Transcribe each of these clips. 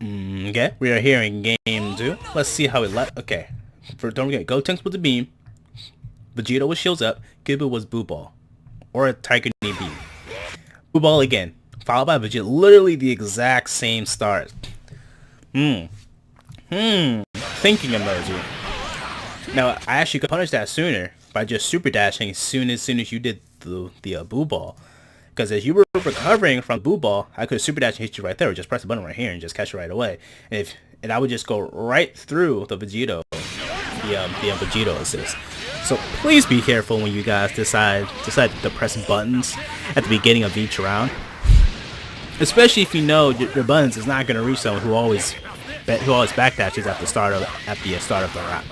Okay, we are here in game 2. Let's see how it okay. Don't forget, Gotenks with the beam, Vegeta with shields up, Kibble was Boo Ball. Or a Tiger Knee beam. Boo Ball again, followed by Vegeta. Literally the exact same start. Thinking emoji. Now, I actually could punish that sooner by just super dashing as soon as you did the Boo Ball. Because as you were recovering from Boo Ball, I could have super dash and hit you right there, or just press the button right here and just catch it right away. And I would just go right through the Vegito, the Vegito assist. So please be careful when you guys decide to press buttons at the beginning of each round, especially if you know your buttons is not going to reach someone who always backdashes at the start of the round.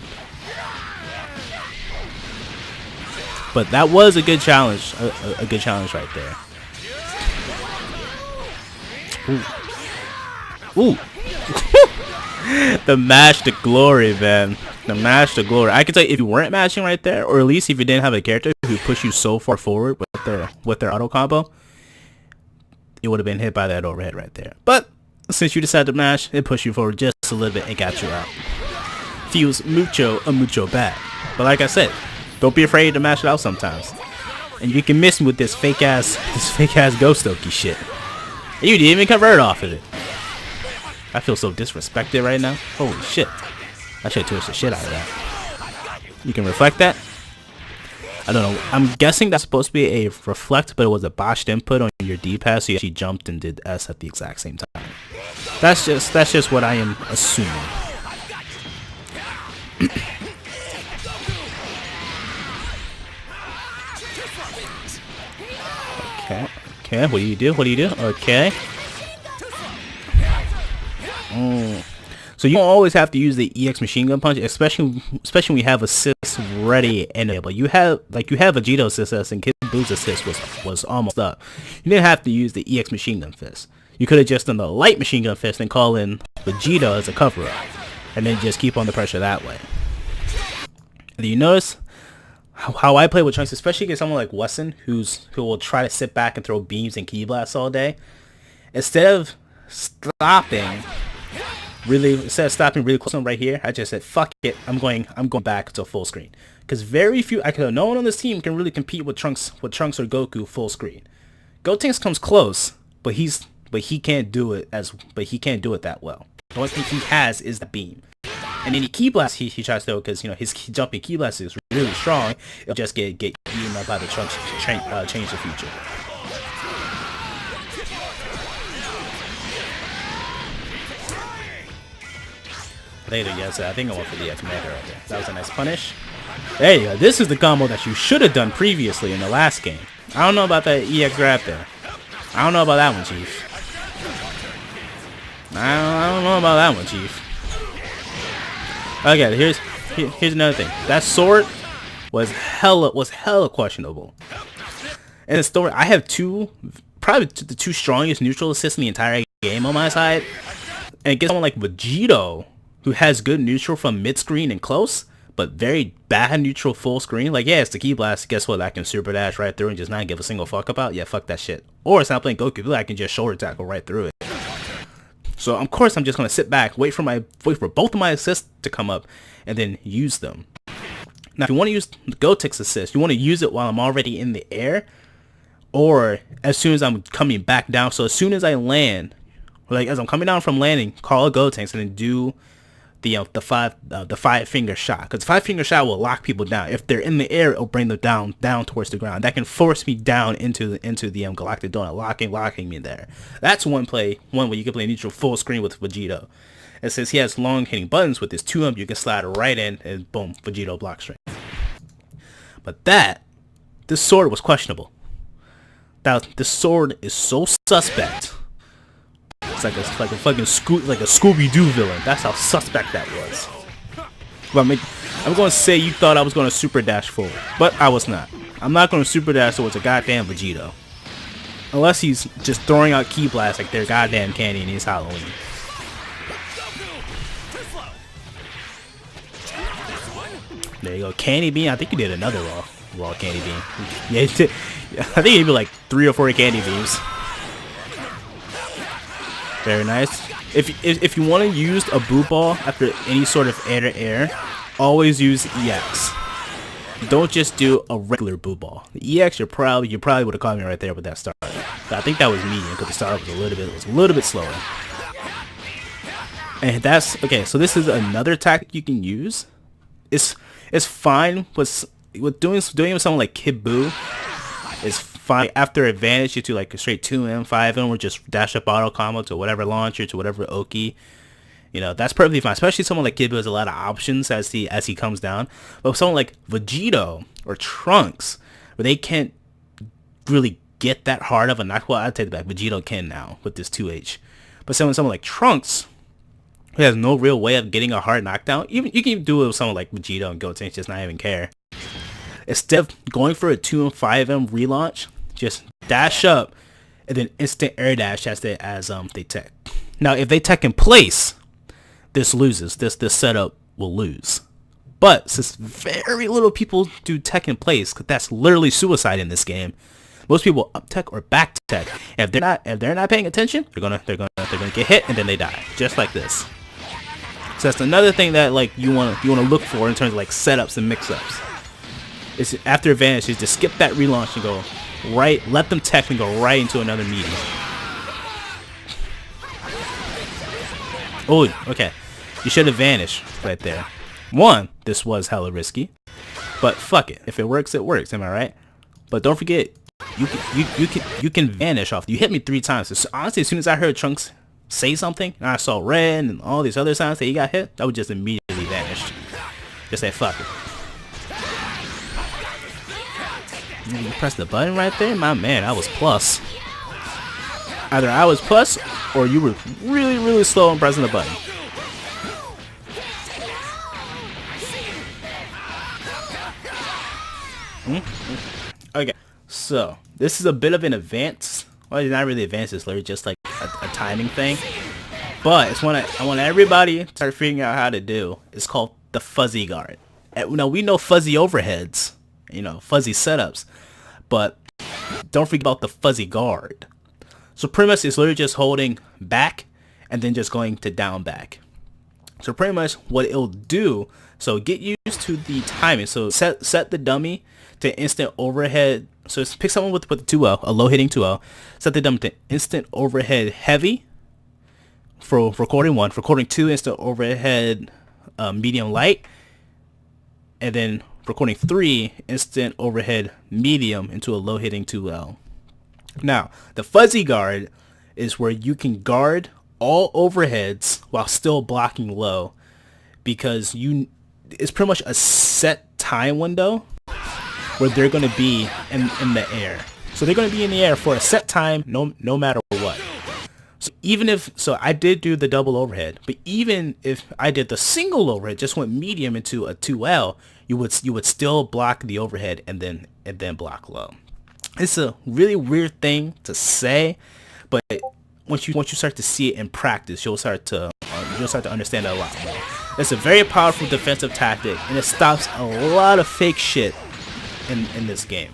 But that was a good challenge, a good challenge right there. Ooh. The mash to glory, man. The mash to glory. I can tell you, if you weren't mashing right there, or at least if you didn't have a character who pushed you so far forward with their auto combo, you would have been hit by that overhead right there. But since you decided to mash, it pushed you forward just a little bit and got you out. Feels mucho bad. But like I said, don't be afraid to mash it out sometimes. And you can miss me with this fake ass Ghost Oki shit. And you didn't even convert off of it. I feel so disrespected right now. Holy shit. I should twitch the shit out of that. You can reflect that? I don't know. I'm guessing that's supposed to be a reflect, but it was a botched input on your D-pad, so you actually jumped and did S at the exact same time. That's just what I am assuming. Okay, what do you do? Okay. So you don't always have to use the EX machine gun punch, especially when you have assists ready and able. You have Vegito's assist and Kid Boo's assist was almost up. You didn't have to use the EX machine gun fist. You could have just done the light machine gun fist and call in Vegito as a cover up, and then just keep on the pressure that way. Do you notice how I play with Trunks, especially against someone like Wesson, who will try to sit back and throw beams and key blasts all day? Instead of stopping really close to him right here, I just said, fuck it, I'm going back to full screen. Because no one on this team can really compete with Trunks or Goku full screen. Gotenks comes close, but he can't do it that well. The only thing he has is the beam. And any key blast he tries to throw, because his jumping key blast is really strong, it'll just get eaten up by the Trunks change the future. Later, yes, I think I went for the X Mega right there. That was a nice punish. There you go. This is the combo that you should have done previously in the last game. I don't know about that EX grab there. I don't know about that one, Chief. I don't know about that one, Chief. Okay, here's another thing. That sword was hella questionable. In the story, I have probably the two strongest neutral assists in the entire game on my side. And against someone like Vegito, who has good neutral from mid-screen and close, but very bad neutral full screen. Like, yeah, it's the key blast. Guess what? I can super dash right through and just not give a single fuck about. Yeah, fuck that shit. Or it's not playing Goku, I can just shoulder tackle right through it. So of course I'm just gonna sit back, wait for both of my assists to come up, and then use them. Now, if you want to use the Gotenks assist, you want to use it while I'm already in the air, or as soon as I'm coming back down. So as soon as I land, like as I'm coming down from landing, call a Gotenks and then do the 5-finger shot, because 5-finger shot will lock people down. If they're in the air, it'll bring them down towards the ground. That can force me down into the Galactic Donut, locking me there. That's one way you can play neutral full screen with Vegito. And since he has long hitting buttons with his 2-up, you can slide right in and boom, Vegito block straight. But this sword was questionable. This sword is so suspect. It's like a fucking Scooby-Doo villain. That's how suspect that was. Well, I'm going to say you thought I was going to super dash forward, but I was not. I'm not going to super dash towards a goddamn Vegito. Unless he's just throwing out key blasts like they're goddamn candy and it's Halloween. There you go. Candy bean. I think you did another raw candy bean. Yeah, you did. I think you did like 3 or 4 candy beans. Very nice. If you want to use a boot ball after any sort of air to air, always use EX. Don't just do a regular boot ball. The EX, you probably would have caught me right there with that start. But I think that was medium because the start was a little bit slower. And that's okay. So this is another tactic you can use. It's fine with doing with someone like Kid Buu. It's fine. After advantage, you do like a straight 2M, 5M, or just dash up auto combo to whatever launcher, to whatever Oki. You know, that's perfectly fine. Especially someone like Kid Buu has a lot of options as he comes down. But with someone like Vegito or Trunks, where they can't really get that hard of a knock. Well, I'd take it back. Vegito can now with this 2H. But someone like Trunks, who has no real way of getting a hard knockdown, even you can even do it with someone like Vegito and Gotenks, just not even care. Instead of going for a 2 and 5M relaunch, just dash up and then instant air dash as they tech. Now, if they tech in place, this loses. This setup will lose. But since very little people do tech in place, because that's literally suicide in this game, most people up tech or back tech. And if they're not paying attention, they're gonna get hit and then they die, just like this. So that's another thing that like you wanna look for in terms of like setups and mix-ups. It's after advantage is to skip that relaunch and go right, let them tech and go right into another medium. Oh, okay. You should have vanished right there. One, this was hella risky, but fuck it. If it works, it works. Am I right? But don't forget, you can vanish off. You hit me 3 times. So honestly, as soon as I heard Trunks say something, and I saw red and all these other signs that he got hit, I would just immediately vanish. Just say fuck it. You press the button right there, my man. I was plus. Either I was plus, or you were really slow on pressing the button. Okay, so this is a bit of an advance. Well, it's not really advanced. It's literally just like a timing thing. But it's what I want everybody to start figuring out how to do. It's called the fuzzy guard. Now we know fuzzy overheads, you know, fuzzy setups, but don't forget about the fuzzy guard. So pretty much it's literally just holding back and then just going to down back. So pretty much what it'll do, so get used to the timing. So set the dummy to instant overhead. So pick someone with the 2L, a low hitting 2L. Set the dummy to instant overhead heavy for recording 1. For recording 2, instant overhead medium light. And then recording 3, instant overhead medium into a low hitting 2L. Now, the fuzzy guard is where you can guard all overheads while still blocking low, because it's pretty much a set time window where they're going to be in the air. So they're going to be in the air for a set time, no matter what. So I did do the double overhead, but even if I did the single overhead, just went medium into a 2L, you would still block the overhead and then block low. It's a really weird thing to say, but once you start to see it in practice, you'll start to understand it a lot more. It's a very powerful defensive tactic, and it stops a lot of fake shit in this game,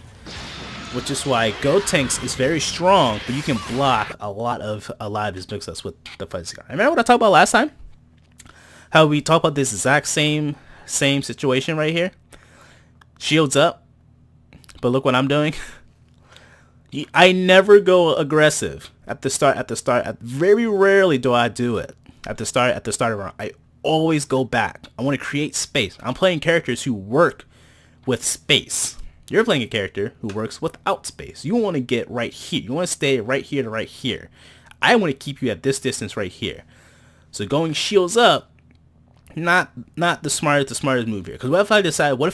which is why Gotenks is very strong, but you can block a lot of his mix-ups with the fuzzy guard. Remember what I talked about last time? How we talked about this exact same situation right here. Shields up, but look what I'm doing. I never go aggressive at the start. Very rarely do I do it at the start of a round. I always go back. I want to create space. I'm playing characters who work with space. You're playing a character who works without space. You want to get right here. You want to stay right here to right here. I want to keep you at this distance right here. So going shields up, not the smartest move here. Because what if I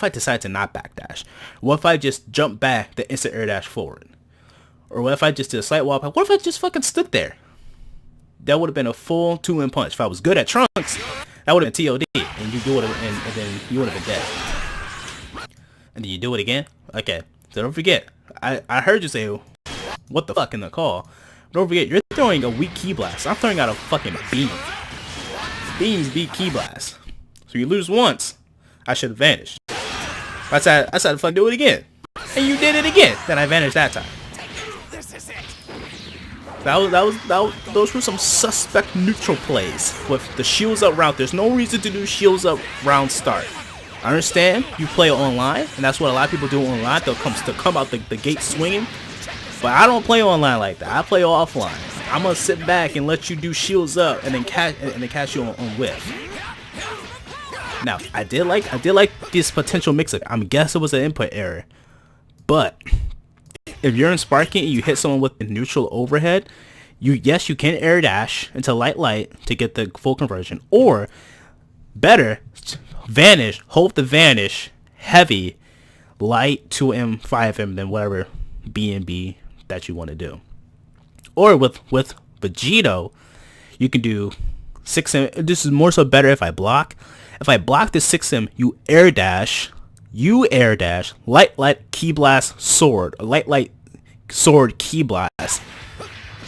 decide to not backdash? What if I just jump back the instant air dash forward? Or what if I just did a slight wall pack? What if I just fucking stood there? That would have been a full 2-in punch. If I was good at Trunks, that would have been TOD, and then you would have been dead. And then you do it again? Okay. So don't forget, I heard you say, what the fuck in the call. Don't forget, you're throwing a weak key blast. I'm throwing out a fucking beam. Beams beat key blast. So you lose once, I should have vanished. I said to fucking do it again. And you did it again. Then I vanished that time. Those were some suspect neutral plays with the shields up round. There's no reason to do shields up round start. I understand you play online, and that's what a lot of people do online. They'll come out the gate swinging, but I don't play online like that. I play offline. I'm gonna sit back and let you do shields up, and then catch you on whiff. Now, I did like this potential mix-up. I'm guessing it was an input error, but if you're in sparking and you hit someone with a neutral overhead, you can air dash into light to get the full conversion, or better, vanish, hold the vanish, heavy, light 2M, 5M, then whatever B&B that you want to do. Or with Vegito, you can do 6M. This is more so better if I block. If I block the 6M, you air dash, light key blast sword, or light sword key blast,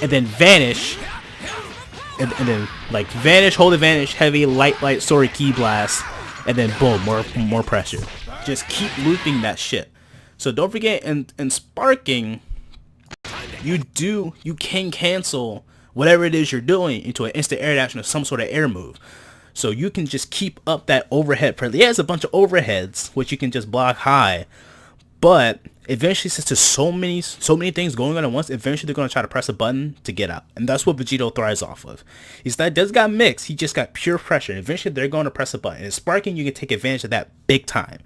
and then vanish, and then like vanish, hold the vanish, heavy, light sword key blast, and then boom, more pressure. Just keep looping that shit. So don't forget, in sparking, you can cancel whatever it is you're doing into an instant air dash or some sort of air move. So you can just keep up that overhead. There's a bunch of overheads which you can just block high, but eventually, since there's so many things going on at once, eventually they're gonna try to press a button to get out, and that's what Vegito thrives off of. He's not just got mix, he just got pure pressure. Eventually, they're going to press a button. And sparking, you can take advantage of that big time.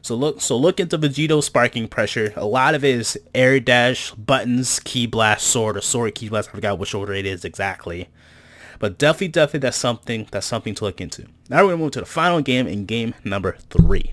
So look into Vegito's sparking pressure. A lot of it is air dash, buttons, key blast, sword, or sword key blast. I forgot which order it is exactly. But definitely that's something to look into. Now we're gonna move to the final game, in game number 3.